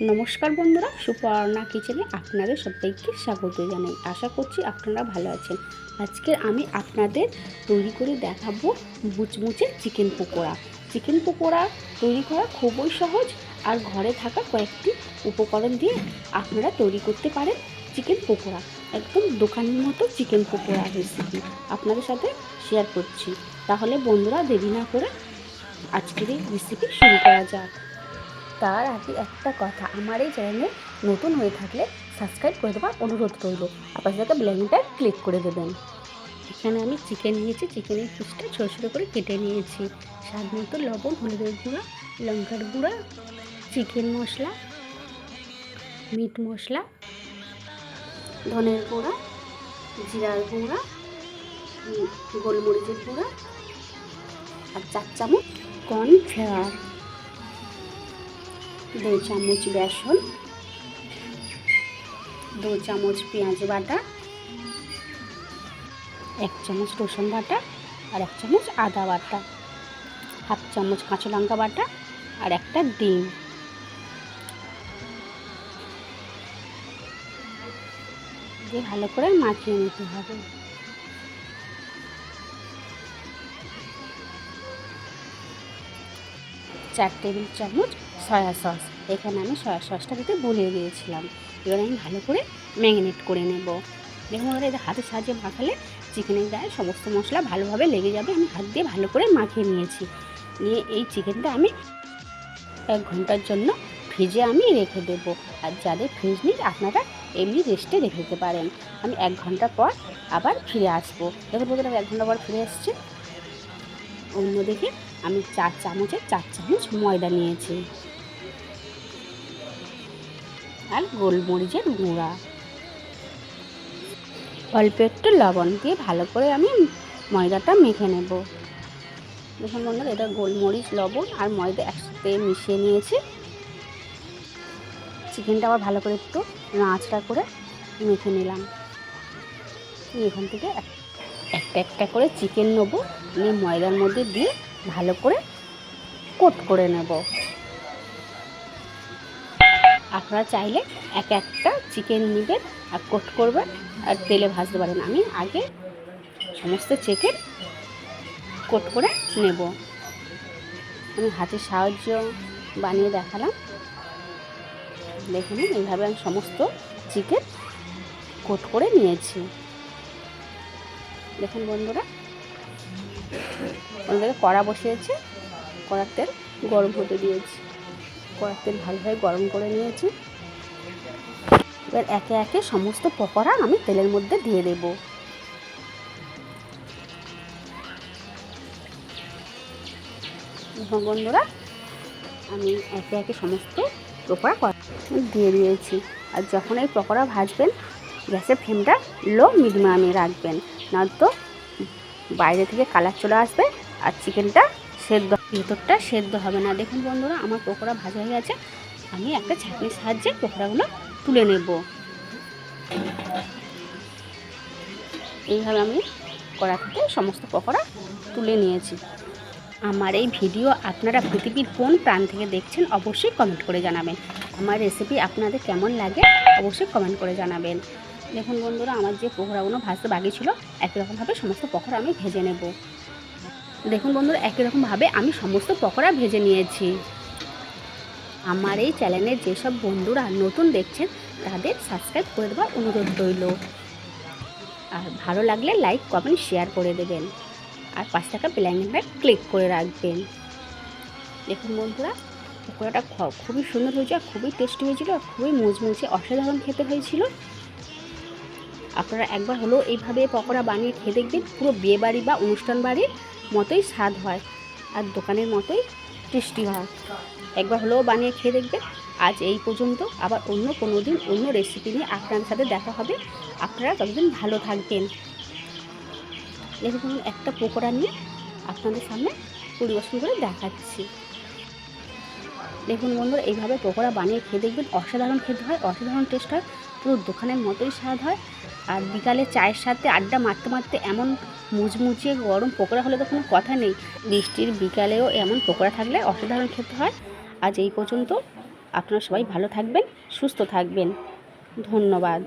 নমস্কার বন্ধুরা, সুপর্ণা কিচেনে আপনাদের সবাইকে স্বাগত জানাই। আশা করছি আপনারা ভালো আছেন। আজকে আমি আপনাদের তৈরি করে দেখাবো মুচমুচে চিকেন পকোড়া। চিকেন পকোড়া তৈরি করা খুবই সহজ, আর ঘরে থাকা কয়েকটি উপকরণ দিয়ে আপনারা তৈরি করতে পারেন চিকেন পকোড়া। একদম দোকানের মতো চিকেন পকোড়া রেসিপি আপনাদের সাথে শেয়ার করছি। তাহলে বন্ধুরা, দেরি না করে আজকের এই রেসিপি শুরু করা যাক। তার আগে একটা কথা, আমার এই চ্যানেলে নতুন হয়ে থাকলে সাবস্ক্রাইব করে দেওয়ার অনুরোধ রইল। আপনার সাথে বেলাইকনটা ক্লিক করে দেবেন। এখানে আমি চিকেন নিয়েছি, চিকেনের পিসটা ছোটো ছোটো করে কেটে নিয়েছি। স্বাদ মতো লবণ, হলুদের গুঁড়া, লঙ্কার গুঁড়া, চিকেন মশলা, মিট মশলা, ধনের গুঁড়া, জিরার গুঁড়া, গোলমরিচের গুঁড়া আর 4 চামচ কর্নফ্লাওয়ার, 2 চামচ বেসন, 2 চামচ পেঁয়াজ বাটা, 1 চামচ রসুন বাটা আর 1 চামচ আদা বাটা, 1/2 চামচ কাঁচা লঙ্কা বাটা আর একটা ডিম। দিয়ে ভালো করে মাখিয়ে নিতে হবে। চার টেবিল চামচ সয়া সস, এখানে আমি সয়া সসটা দিতে ভুলে দিয়েছিলাম। এবার আমি ভালো করে ম্যারিনেট করে নেব। দেখুন বন্ধুরা, এটা হাতের সাহায্যে মাখালে চিকেনের গায়ে সমস্ত মশলা ভালোভাবে লেগে যাবে। আমি হাত দিয়ে ভালো করে মাখিয়ে নিয়েছি। নিয়ে এই চিকেনটা আমি 1 ঘন্টার জন্য ফ্রিজে আমি রেখে দেবো। আর যাদের ফ্রিজ নেই আপনারা এমনি রেস্টে রেখে দিতে পারেন। আমি 1 ঘন্টা পর আবার ফিরে আসবো। দেখুন বন্ধুরা, আমি 1 ঘন্টা পর ফিরে আসছি। অন্যদিকে আমি 4 চামচ ময়দা নিয়েছি আর গোলমরিচের গুঁড়া, অল্প একটু লবণ দিয়ে ভালো করে আমি ময়দাটা মেখে নেব। দেখুন বন্ধুরা, এটা গোলমরিচ, লবণ আর ময়দা একসাথে মিশিয়ে নিয়েছি। চিকেনটা আবার ভালো করে একটু নাড়াচাড়া করে মেখে নিলাম। এখান থেকে একটা করে চিকেন নেব, নিয়ে ময়দার মধ্যে দিয়ে ভালো করে কোট করে নেব। আপনারা চাইলে একটা চিকেন নেবেন আর কোট করবেন আর তেলে ভাজতে পারেন। আমি আগে সমস্ত চিকেন কোট করে নেব। আমি হাতের সাহায্য বানিয়ে দেখালাম। দেখুন, এইভাবে আমি সমস্ত চিকেন কোট করে নিয়েছি। দেখুন বন্ধুরা, অন্যদিকে কড়া বসিয়েছি, কড়ার তেল গরম হতে দিয়েছি। কড়ার তেল ভালোভাবে গরম করে নিয়েছি। এবার একে একে সমস্ত পকোড়া আমি তেলের মধ্যে দিয়ে দেব। দেখুন বন্ধুরা, আমি একে একে সমস্ত পকোড়া দিয়ে দিয়েছি। আর যখন এই পকোড়া ভাজবেন, গ্যাসের ফ্লেমটা লো মিডিয়ামে রাখবেন, নয়তো বাইরে থেকে কালার চলে আসবে আর চিকেনটা ভেতরটা সেদ্ধ হবে না। দেখুন বন্ধুরা, আমার পকোড়া ভাজা হয়ে গেছে। আমি একটা ছাঁকনির সাহায্যে পকোড়াগুলো তুলে নেব। এইভাবে আমি কড়া থেকে সমস্ত পকোড়া তুলে নিয়েছি। আমার এই ভিডিও আপনারা পৃথিবীর কোন প্রান্ত থেকে দেখছেন অবশ্যই কমেন্ট করে জানাবেন। আমার রেসিপি আপনাদের কেমন লাগে অবশ্যই কমেন্ট করে জানাবেন। দেখুন বন্ধুরা, আমার যে পকোড়াগুলো ভাজতে বাকি ছিল, একই রকমভাবে সমস্ত পকোড়া আমি ভেজে নেব। দেখুন বন্ধুরা, একই রকমভাবে আমি সমস্ত পকোড়া ভেজে নিয়েছি। আমার এই চ্যানেলে যেসব বন্ধুরা নতুন দেখছেন তাদের সাবস্ক্রাইব করে দেওয়ার অনুরোধ রইল। আর ভালো লাগলে লাইক, কমেন্ট, শেয়ার করে দেবেন। আর পাশে থাকা বেল আইকনটা ক্লিক করে রাখবেন। দেখুন বন্ধুরা, পকোড়াটা খুবই সুন্দর হয়েছে, আর খুবই টেস্টি হয়েছিল, আর খুবই মুচমুচে অসাধারণ খেতে হয়েছিল। আপনারা একবার হলেও এইভাবে পকোড়া বানিয়ে খেয়ে দেখবেন। পুরো বিয়েবাড়ি বা অনুষ্ঠান বাড়ির মতোই স্বাদ হয় আর দোকানের মতোই টেস্টি হয়। একবার হলেও বানিয়ে খেয়ে দেখবেন। আজ এই পর্যন্ত, আবার অন্য কোনো দিন অন্য রেসিপি নিয়ে আপনাদের সাথে দেখা হবে। আপনারা ততদিন ভালো থাকবেন। দেখুন, একটা পকোড়া নিয়ে আপনাদের সামনে পরিবেশন করে দেখাচ্ছি। দেখুন বন্ধুরা, এইভাবে পকোড়া বানিয়ে খেয়ে দেখবেন। অসাধারণ খেতে হয়, অসাধারণ টেস্ট হয়, পুরো দোকানের মতোই স্বাদ হয়। আর বিকালে চায়ের সাথে আড্ডা মারতে মারতে এমন মুচমুচে গরম পকোড়া হলে তো কোনো কথা নেই। বৃষ্টির বিকালেও এমন পকোড়া থাকলে অসাধারণ খেতে হয়। আজ এই পর্যন্ত। আপনারা সবাই ভালো থাকবেন, সুস্থ থাকবেন। ধন্যবাদ।